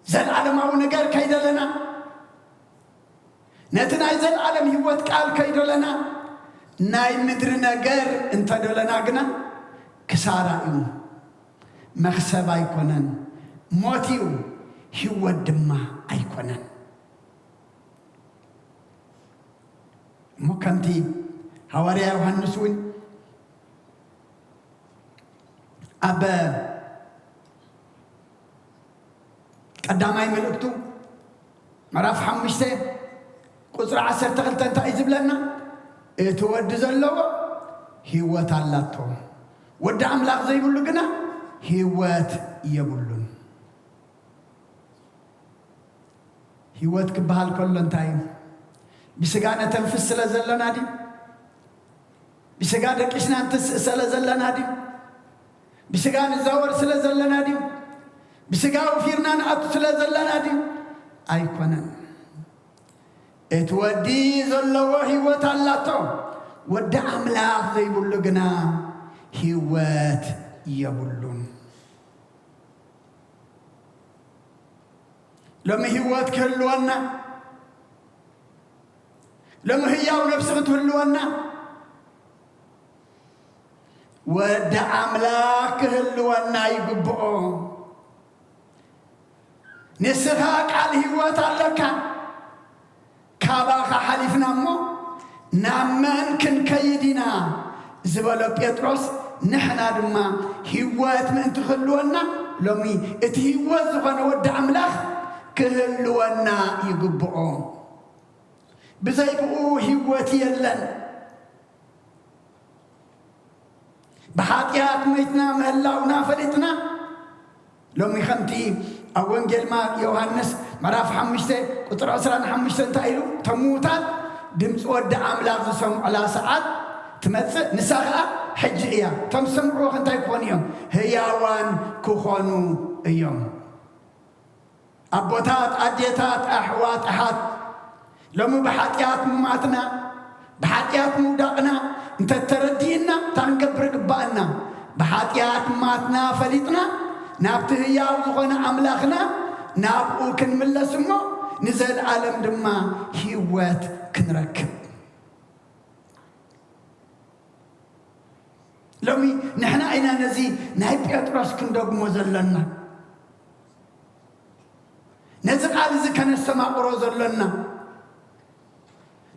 زل عالم أو نجار كيدا لنا نتنا زل عالم هوت قال كيدا لنا ناي مدر نجار انت دلنا جنا كسارة مخسب أيقونن موتيو هو الدم أيقونن مكانتي حواريا يوحنس وين أبا قدامي ملكتو مراف حمشته قصر 10 تغلتن تايزب لنا اتود زلوا هيوت اللاتو ود املاق زي بلو غنا هيوت يبلون هيوت كبال كلن تايم بسغانا تنفس سلازلنا دي بسغا دقشنا انت سلازلنا دي بسغا نزور سلازلنا دي بسغا وفيرنا نعط سلازلنا دي ايكونن اتودي زلوا هيوت اللاتو ود املاق زي بلو غنا هيوت يبلون لما هيوت كلونا لما هياو نفسك تهلونا ود املاك هلونا يقبؤو نسخا قال هيوت لك كاباخ حلفنا مو نامن كن كيدنا زبالو بيتروس نحنا دما هيوت من تخلونا لومي ات هيوت زغنا ود املاك كهلونا يقبؤو بزيبؤو هيوت يلن بحاتيات ميتنا مهلاونا فلتنا لومي خمتي أونجل ما يوحنس مراف حمشته قطر عسران حمشته تايلو تموتات دمس ود أملاك زسم على ساعات تمثل نساخة حجئية تمسمعوا خنتاي كونيهم هياوان كوخونو ايوم أبوتات أديتات أحوات أحات لما بحاتيات مماتنا بحاتيات مودقنا انت تردينا تنكبر قبائنا بحاتيات ماتنا فليتنا نابته ياو زغنا أملاخنا نابقو كنملا سمو نزل عالم دما هيوات كنركب لومي نحنا اينا نزي ناي بيتروس كندوق موزلنا نزق على زي كان السماء روزلنا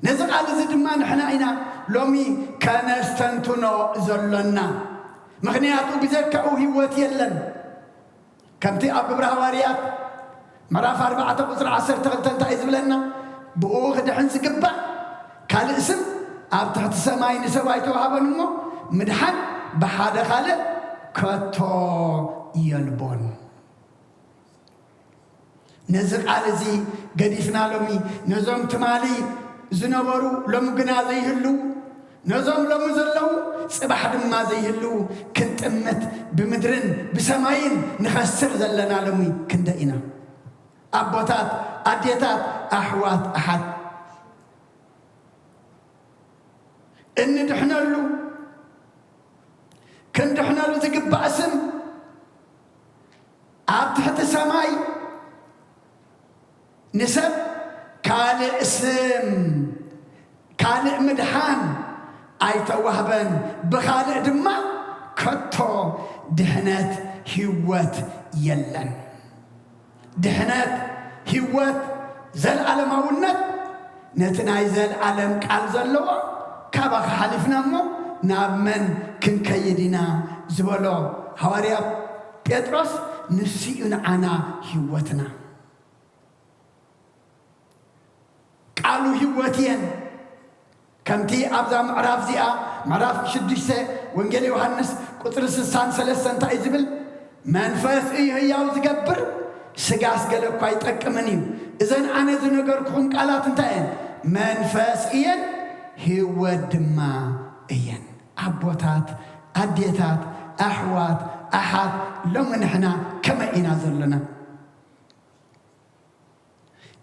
نزق على زي دما نحنا اينا لومي كان استنتنو زلنا مغنياتو بزكاو هيوات يلن كمتي اب براواريات مراف 4 قصر 10 تغلتن تايز بلنا بوغ دحن سقبا قال اسم اب تحت السماء نسوايتو هابنمو مدحن بحاده خاله كتو يلبون نزق على زي قديفنا لومي نزوم تمالي زنبرو لم غنا زيهلو نزوم لم زلو صباح دما زيهلو كنت امت بمدرن بسماين نخسر زلنا لومي كندئنا ابوتات اديتات احوات احد ان دحنلو كندحنلو تقبع اسم اب تحت السماي نسب كالئ اسم كالئ مدحان ايتوهبن بخالئ دما كتو دحنت هيوت يلن دحنت هيوت زل علماونت نتناي زل علم قال زلوا كابا حلفنا مو نامن كنكيدنا زبلو حواريا بيتروس نسيون انا هيوتنا قالوا هيوتين كمتي ابزا معراف زيا معراف شدشته وانجيل يوحنس قطر 63 تايزبل منفس هياو زغبر سغاس غلكو يطقمني اذن انا زنغركم قالات انتين منفس هيودما اين ابوتات اديتات احوات احد لمن احنا كما اينا زلنا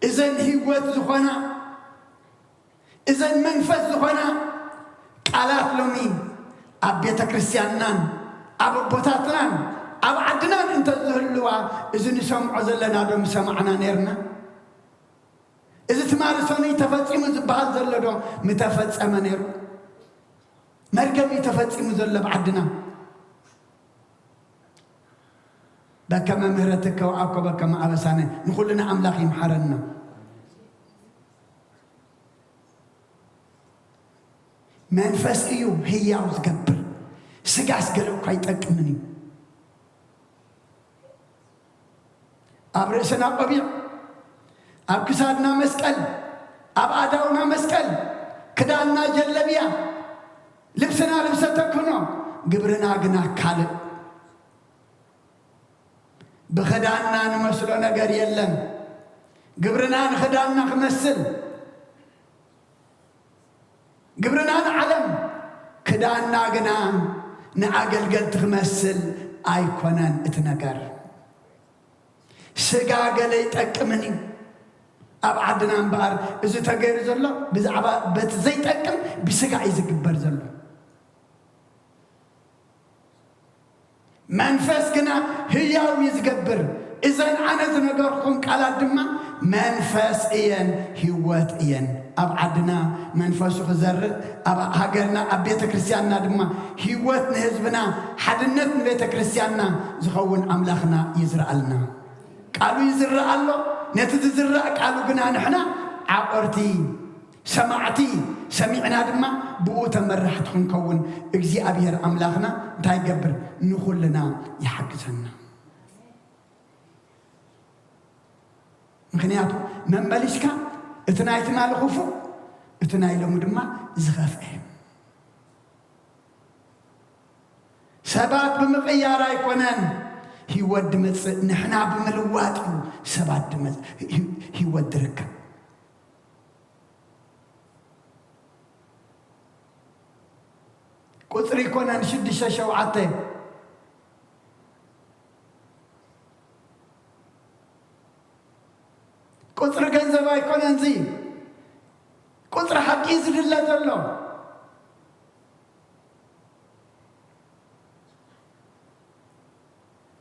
اذن هيوت زخنا اذن منفس زخنا قالات لومي ابيت كريستيانان ابوتاتنا اب عدنا انت زهلوا اذن سمعوا زلنا دم سمعنا نيرنا اذا تمارسوني تفصيم زبال زلدو متفصم نير مركبي تفصيم زل بعدنا بكما مهرتك وعقبك كما ابسانه نخلنا املاك يمحرنا መንፈስ እዩ ህያው ዝገብር ስጋስ ገለኩ አይጠቅምኒ አብረሰና ቆቢዕ አብ ክሳድና መስቀል አብ አዳውና መስቀል ክዳና ጀለቢያ ልብስና ልብሰ ተክህኖ ግብርና ግና ካልእ بخدانا نمسلو نجار يلم قبرنا نخدانا خمسل قبرنا نعلم كدانا قنا نعقل قلت خمسل ايكونان اتنقر سقا قلي تأكمني ابعدنا انبار ازو تغير زلو بزعبا بتزي تأكم بسقا يزقبر زلو منفس كنا هياو يزقبر إذن أنا زنقركم على الدماء منفس إيان هيوات إيان أبعدنا منفس خزر هاجرنا أبيت كريستياننا دماء هيوات نهزبنا حدنت بيت كريستياننا زخون أملاخنا يزرع لنا قالوا يزرع الله نتزرع قالوا قنا نحنا عقرتي سمعتي سمعنا دما بقوة مرحتكم كون اجزي أبير أملاخنا تايقبر نخلنا يحقزنا مخنياتو من مليشكا اتنايت مال خوفو اتناي لهم دما زغفهم سبات بمقيارا يكونن هيود مص نحنا بملوات سبات دمز هيود ركب قطري كون نشد شوعته قطر جنزبا يكون انزي قطر حق يزد الله دلو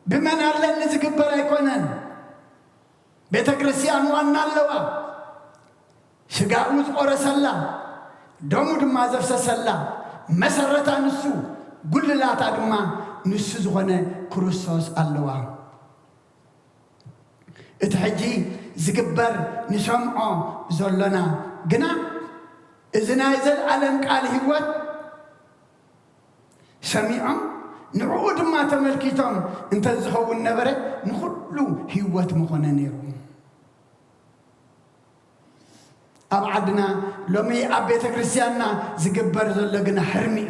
بمن الله نزقبر يكونن بيت كريستيان وانا اللوا شقاوز قرسلا دومود ما زفسسلا مسرتا نسو قل لا تدما نسو زغنة كروسوس اللوا اتحجي زقبر نسمعو زولنا قنا إذنا يزل علم قال هوات سميعهم نعود ما تملكيتهم انت زخو النبرة نخلو هوات مخونا نيرو أبعدنا لومي أبيت كريستياننا زقبر زلقنا حرمي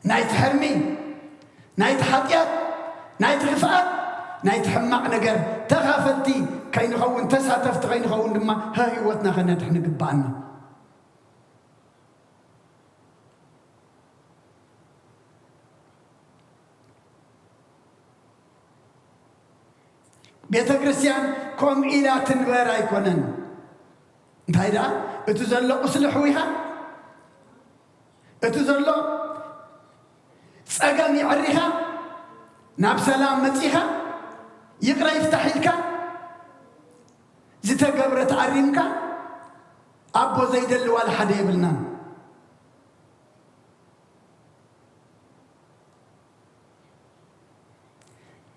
نايت حرمي نايت حطيات نايت غفاء نايت حماق نقر تغافتي كاين خون تسعتفت كاين خون لما هاي واتنا خلنا نحن قبعنا بيت كريستيان كم إلى تنبر يكونن هيدا اتزلوا أصلحوها اتزلوا سأقام يعريها ناب سلام متيها يقرأ يفتح لك زي تقبرت عريمك أبو زيد اللوال حدا يبلنا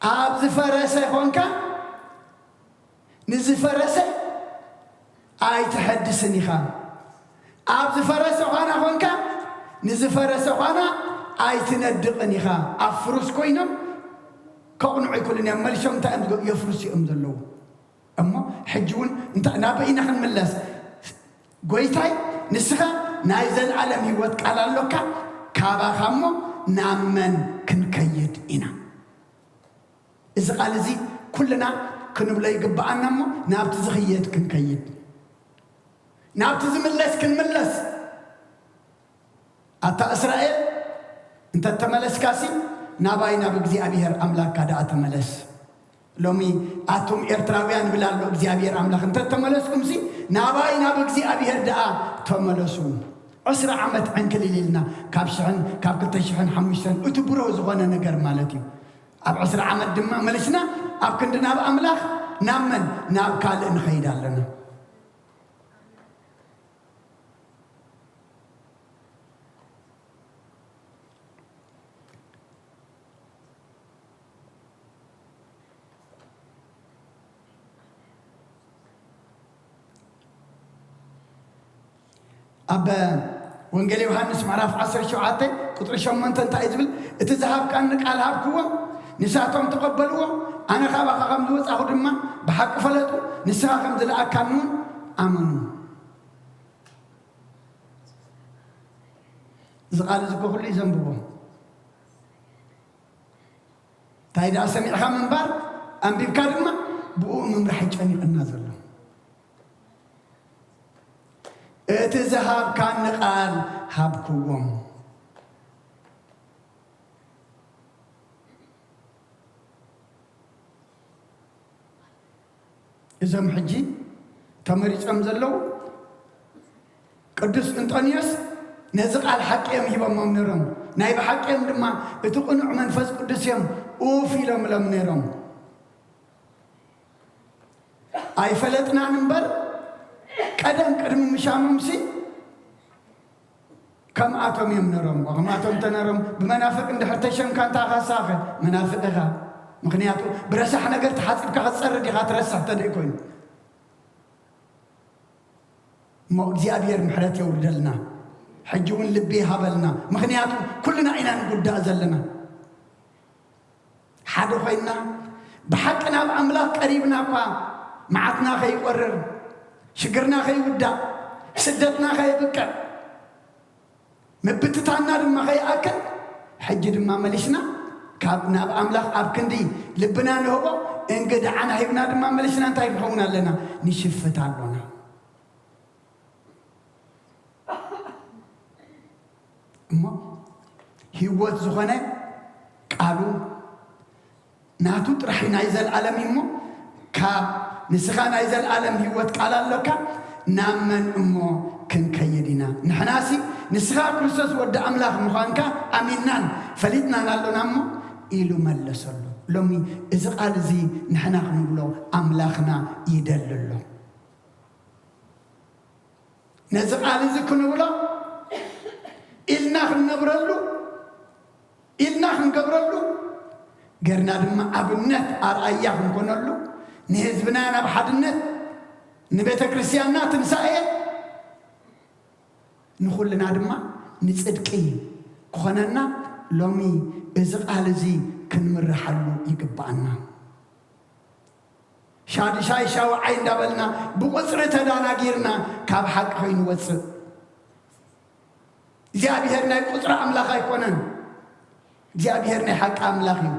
أب زفرسة هونك نزفرسة أي تحدثني خان أب زفرسة هانا هونك نزفرسة هانا أي تندقني خان أفرس كوينم كونوا يقولون يا مالشون تأمل يفرس يأمدلو أما حجون أنت نابئين خن ملص قويتاي نسخة نايزل عالم يوتك على اللوكا كابا خامو نامن كنكيد إنا إذا قال زي كلنا كنبلا يقبعنا مو نابت زخيت كنكيد نابت زملس كنملس أتا إسرائيل أنت تملس كاسي ناباينا بجزي أبيهر أملاك كذا أتملس لومي أتوم إرتراويان بلا لو بجزي أبيهر أملاك أنت تملسكم سي ناباينا بجزي أبيهر دا تملسون أسرع عمت عن كل ليلنا كابشحن كاب كتشحن حمشن أتبرو زغنا نجر مالتي أب أسرع عمت دم ملشنا أب كندنا بأملاك نامن ناب كال نخيد لنا أبا وانجيل يوحنس معرف 17 قطر 8 እንታይ ዝብል እቲ ዝሃብካኒ ቃል ሃብክዎ ንሳቶም ተቀበልዎ ኣነ ካባኻ ከም ዝወፃኹ ድማ ብሓቂ ፈለጡ ንስኻ ከም ዝለኣካኒ እውን ኣመኑ ዝቃል እዚ ኩሉ ይዘንብቦ ታይዳ ሰሚዕኻ ምንባር ኣንቢብካ ድማ ብኡ ምምራሕ ይጨኒቕና ዘሎ እቲ ዝሃብካኒ ቃል ሃብክዎም إذا محجي تمريج أمزلو قدس أنطونيوس نزق على حكيم يبقى ممنرم نايب حكيم لما يتقنع من فز قدس يوم أوفي لهم لمنرم أي فلتنا نمبر كدم مشامم سي كم أتوم يمنرم وكم أتوم تنرم بمنافق عند حتى شم كان تاخسافه منافقها مخنياتو برسح نقر تحاسب كخسر دي خاطرسح تديكون ما እግዚአብሔር ምሕረት ይወርደልና حجون لبي هبلنا مخنياتو كلنا عينا نقول زلنا حد خوينا بحقنا بأملاك قريبنا معتنا خي يقرر شقرنا خي ودا سدتنا خي بكع مبتتانا دما خي أكل حج دما مليشنا كابنا بأملاك أبكندي لبنا نهو إنقد عنا هيبنا دما مليشنا انتهي بحونا لنا نشفت علونا ما هيوت زغنة قالوا ناتو ترحي نايزل العالم يمو كاب نسخان نايزل العالم هيوت قال لك نامن أمو كن كيدنا نحناسي نسخا كريستوس ود أملاك مخانك أمينان فليتنا نالو نامو إلو ملسلو لومي إذا قال زي نحنا نقولو أملاكنا يدللو نزق قال زي كنولو إلنا نبرلو إلنا نقبرلو قرنا دم أبنت أرأياه نكونلو نهزبنا أنا بحدنت نبيت كريستيانات نسائي نقول لنا دم نصدقي كوننا لومي إذا قال زي كنمر حلو يقبعنا شادي شاي شاو عين دبلنا بوصرة دانا غيرنا كاب حق خين وصر እግዚአብሔርና ቁጥራ አምላክ አይቆነን እግዚአብሔርና ሐቅ አምላክ ነው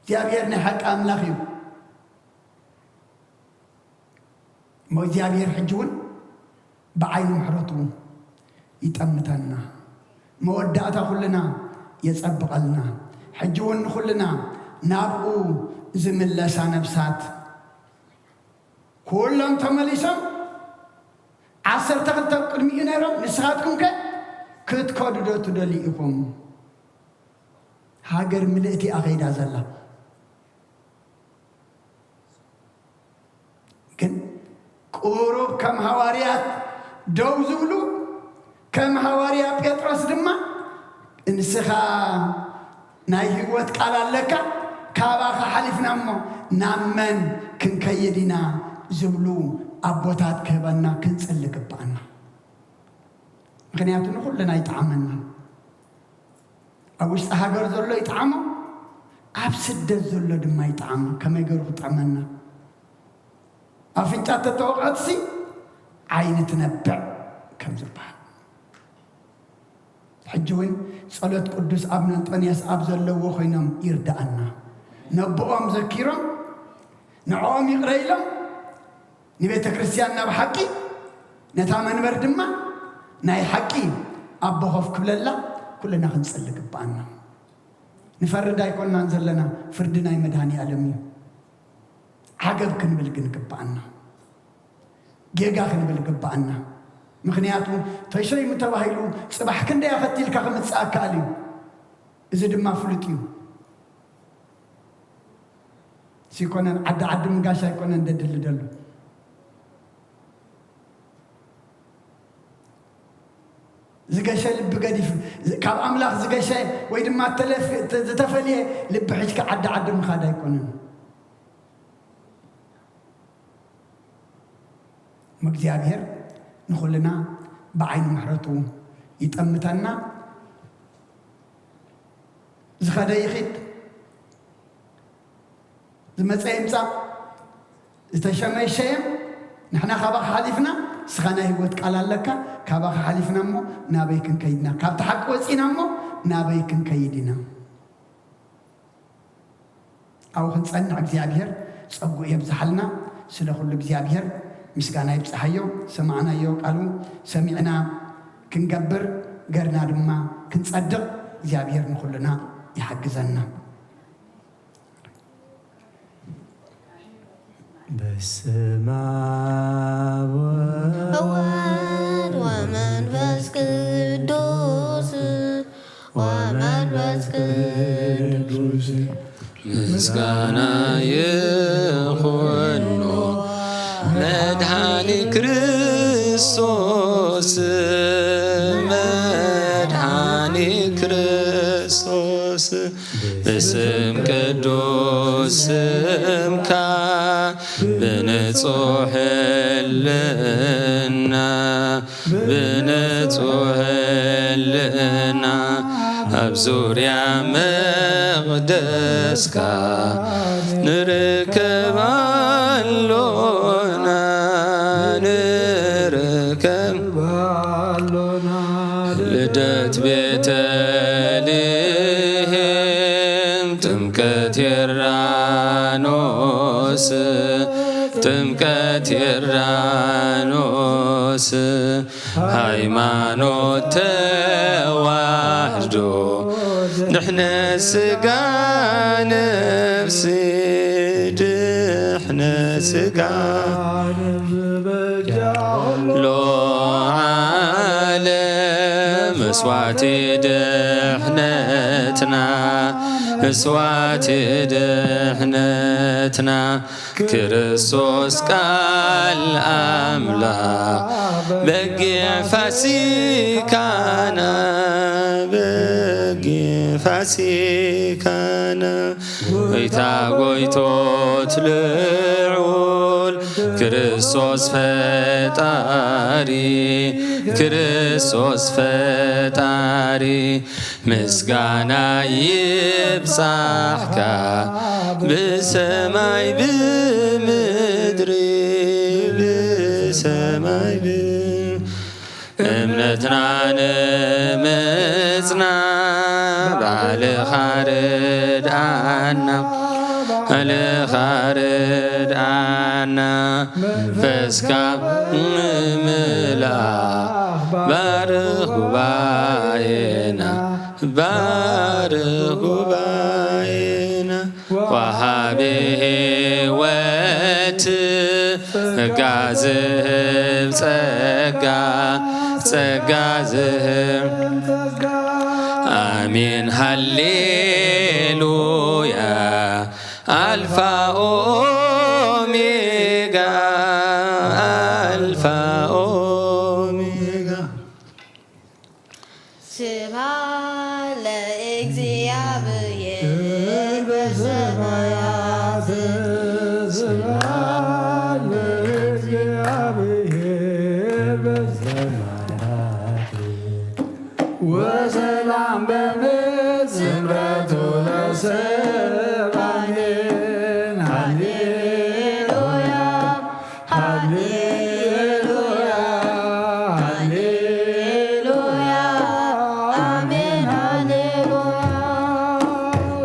እግዚአብሔርና ሐቅ አምላክ ነው እግዚአብሔር ሕጅውን በዓይኑ ምሕረቱ ይጠምተና መወዳእታ ኩልና የጸብቀልና ሕጅውን ኩልና ናብኡ ዝምለሳ ነብሳት كلهم تمليسهم عصر تغلطوا قدمي نيرهم نسخاتكم كت كودو تدليكم هاجر ملئتي أغيدا زلا كن قروب كم هواريات دوزولو كم هواريات بيترس دما نسخا نايهوت قال لك كاباخ حلفنا مو نامن كن كيدنا زبلو أبوتات كبنا كنسلك بأنا مخنياتنا كلنا يتعاملنا أوش أهجر زلوا يتعامل أبسد زلوا دم يتعامل كما يقولوا يتعاملنا أفنجات التوقعات سي عين تنبع كم زربان حجون صلاة قدس أبن أنطونيوس أبزلوا وخينام يردأنا نبؤهم ذكيرهم نعوم يقرأيلهم نبيت كريستياننا بحقي نتامن بردما ناي حقي أبو خوف قبل الله كلنا خنسلك بأنا نفرد يكوننا نزلنا فردنا يمدهاني ألمي عقب كنبلغن بأنا جيغا كنبلغ بأنا مخنياتو تيشري متواهيلو صباح كندا يفتيل كخمس أكاليو إذا دما فلتيو سيكون عد مقاشا يكون ندل دلو زقاشا لب قديف كاب أملاخ زقاشا ويد ما تلف تتفليه لب حجك عد مخادا يكون እግዚአብሔር ንኹልና ብዓይኑ ምሕረቱ ይጠምተና ዝኸደ ይኺድ ዝመፀ ይምፃእ ዝተሸመ ይሸየም ንሕና ካባኻ ሓሊፍና ስኻ ናይ ህይወት ቃል ኣለካ ካባኻ ሓሊፍና እሞ ናበይ ክንከይድና ካብቲ ሓቂ ወፂና እሞ ናበይ ክንከይድ ኢና ኣብኡ ክንፀንዕ እግዚኣብሔር ፀጉኡ የብዝሓልና ስለ ኩሉ እግዚኣብሔር ምስጋና ይብፅሓዮ ሰማዕናዮ ቃሉ ሰሚዕና ክንገብር ገርና ድማ ክንጸድቕ እግዚአብሔር ንኹልና ይሐግዘና በስመ አብ ወወልድ ወመንፈስ ቅዱስ ምስጋና ይሁን መድኃኒ ክርስቶስ መድኃኒ ክርስቶስ በስም ቅዱስ ስምካ ብንጹሕ ሕሊና ብንጹሕ ሕሊና ኣብ ዙርያ መቕደስካ ንርከብ ኣሎና ንርከብ ኣሎና ልደት ቤተልሔም ጥምቀት ዮርዳኖስ ጥምቀት ዮርዳኖስ ሃይማኖት ተዋህዶ ንሕነ ስጋ ነፍሲ ድሕነ ስጋ ሎ ዓለም መስዋዕቲ ድሕነትና መስዋዕቲ ድሕነትና ክርስቶስ ቃል ኣምላኽ በጊዕ ፋሲካና በጊዕ ፋሲካና ጎይታ ጎይቶት ልዑል ክርስቶስ ፈጣሪ ክርስቶስ ፈጣሪ ምስጋና ይብጻሕካ ብሰማይ ብምድሪ ብሰማይ እምነትና ንምጽና ባልኻ ርድኣና ባልኻ ርድኣና መንፈስካ ምምላእ ባርኽ ጉባኤና ባርኽ ጉባኤና ወሃቢ ሕይወት ጸጋ ዝህብ ጸጋ ጸጋ ዝህብ አሜን ሃሌሉያ አልፋ ኦሜጋ አልፋ ኦሜጋ ስብሐት ለእግዚአብሔር በሰማያት ስብሐት ለእግዚአብሔር በሰማያት ወሰላም በምድር ስምረቱ ለሰብእ አሜን ሃሌሉያ ሃሌሉያ ሃሌሉያ አሜን ሃሌሉያ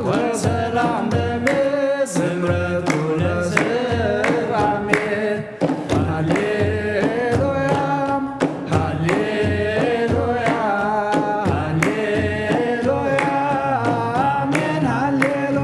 ወሰላም በምድር ስምረቱ ለሰብእ አሜን ሃሌሉያ ሃሌሉያ ሃሌሉያ አሜን ሃሌሉያ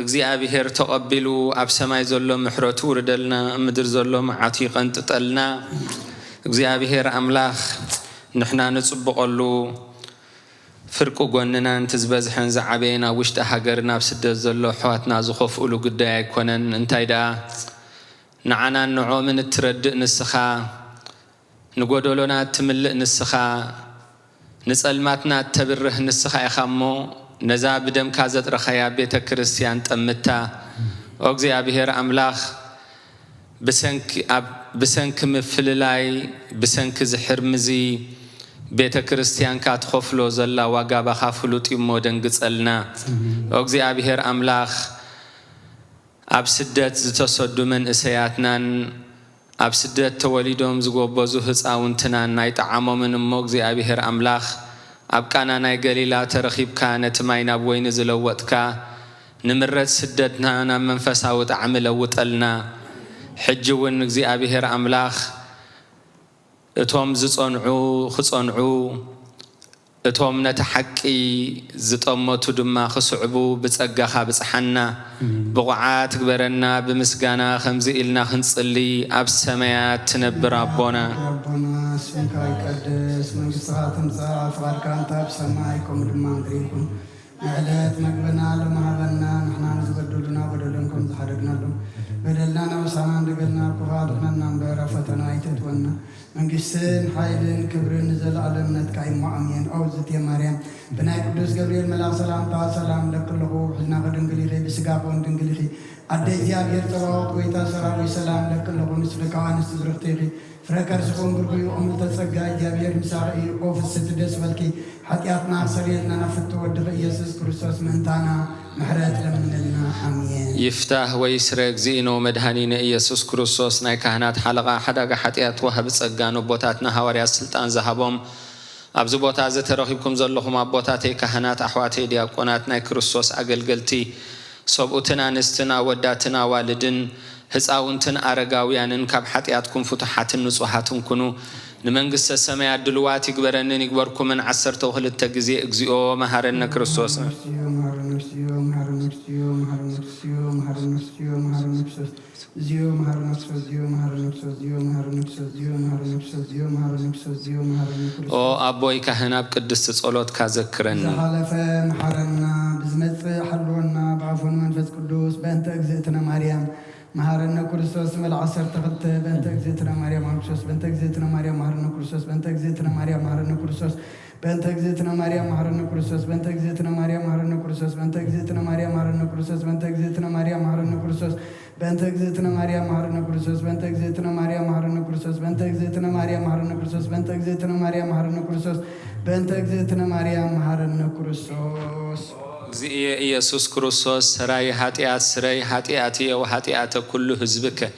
እግዚአብሔር ተቀበሉ ኣብ ሰማይ ዘሎ ምሕረቱ ወርደልና ምድር ዘሎ መዓቱ ይቀንጥጠልና እግዚአብሔር አምላክ ንሕና ንጽብቀሉ ፍርቁ ጎንና እንትዝበዝሕን ዝዓበየና ውሽጢ ሃገርና ብስደት ዘሎ ሕዋትና ዝኸፍኡሉ ጉዳይ ኣይኮነን እንታይ ዳ ንዓና ንዖምን ትረድእ ንስኻ ንጎደሎና ትምልእ ንስኻ ንጸልማትና ተብርህ ንስኻ ኢኻሞ ነዛ ብደምካ ዘጥረኸያ ቤተ ክርስቲያን ጠምታ እግዚአብሔር አምላክ ብሰንክ ምፍልላይ ብሰንክ ዝሕርምዚ ቤተ ክርስቲያን ካትኸፍሎ ዘላ ዋጋ በኻፍሉ ጢሞ ደንግጸልና እግዚአብሔር አምላክ ኣብ ስደት ዝተሰዱ መንእሰያትናን ኣብ ስደት ተወሊዶም ዝጎበዙ ህፃውንትናን ናይ ጣዓሞምን እሞ እግዚአብሔር አምላክ ኣብ ቃና ናይ ገሊላ ተረኺብካ ነቲ ማይ ናብ ወይኒ ዝለወጥካ ንምረት ስደትና ናብ መንፈሳዊ ጣዕሚ ለውጠልና ሕጂ እውን እግዚአብሔር አምላክ እቶም ዝጸንዑ ክጸንዑ እቶም ነቲ ሓቂ ዝጠመቱ ድማ ክስዕቡ ብጸጋኻ ብጽሓና ብቑዓት ግበረና ብምስጋና ከምዚ ኢልና ክንጽሊ ኣብ ሰማያት ትነብር ኣቦና ስምካ ይቀደስ መንግሥትኻ ትምጻእ ፍቓድካ እንተ ኣብ ሰማይ ከምኡ ድማ ምድሪ ይኹን ንዕለት መግብና ለመሃበና ንሕና ንዝበደሉና በደለን ከም ዝሓደግናሎም በደልና ናብሳና እንደገልና ክፋልኽነና እምበር ፈተና ኣይተትወና መንግሥትን ሓይልን ክብርን ዘለዓለም ነትካ ኢሞ ኣሜን ኣውዝት ማርያም ብናይ ቅዱስ ገብርኤል መልኣክ ሰላምታ ሰላም ለክለኹ ሕዝና ከድንግል ኢኺ ብስጋ ኮን ድንግል ኢኺ أدي زيادة طلعت ويتا سرابي سلام لك لغون سلكوان استدرختيخي فركر سخون قرقي أمل تسقى جابير مسارعي قوف الستدس بلكي حتياتنا سريتنا نفتو ودغ يسوس كريستوس منتانا محرات لمننا آمين يفتح ويسرق زينو مدهانين يسوس كريستوس ناي كهنات حلقة حداقة حتيات وهب تسقانو بوتاتنا هواريا السلطان زهبهم أبزو بوتا زترخيبكم زلهم أبوتاتي كهنات أحواتي دياقونات ناي كريستوس أقلقلتي صبؤتنا نستنا وداتنا والدن هزاونتن أرقاويانن كاب حتياتكم فتحات النصوحاتن كنو نمنقس السماء الدلوات يقبرنن يقبركم من عسر توخل التقزي اقزيو مهارنا كريستوس او أبوي كهناب قدست صلوت كذكرن زحلف محرنا بزمت حلونا بعفون منفس قدوس بأنت أجزئتنا مريم مهارنا كريستوس مل عصر تغلت بنت اجزيتنا مريم كريستوس بنت اجزيتنا مريم مهارنا كريستوس بنت اجزيتنا مريم مهارنا كريستوس بنت اجزيتنا مريم مهارنا كريستوس بنت اجزيتنا مريم مهارنا كريستوس بنت اجزيتنا مريم مهارنا كريستوس بنت اجزيتنا مريم مهارنا كريستوس بنت اجزيتنا مريم مهارنا كريستوس بنت اجزيتنا مريم مهارنا كريستوس بنت اجزيتنا مريم مهارنا كريستوس بنت اجزيتنا مريم مهارنا كريستوس بنت اجزيتنا مريم مهارنا كريستوس زي يسوس كريستوس سراي هاتيات سراي هاتياتي وهاتيات كل حزبك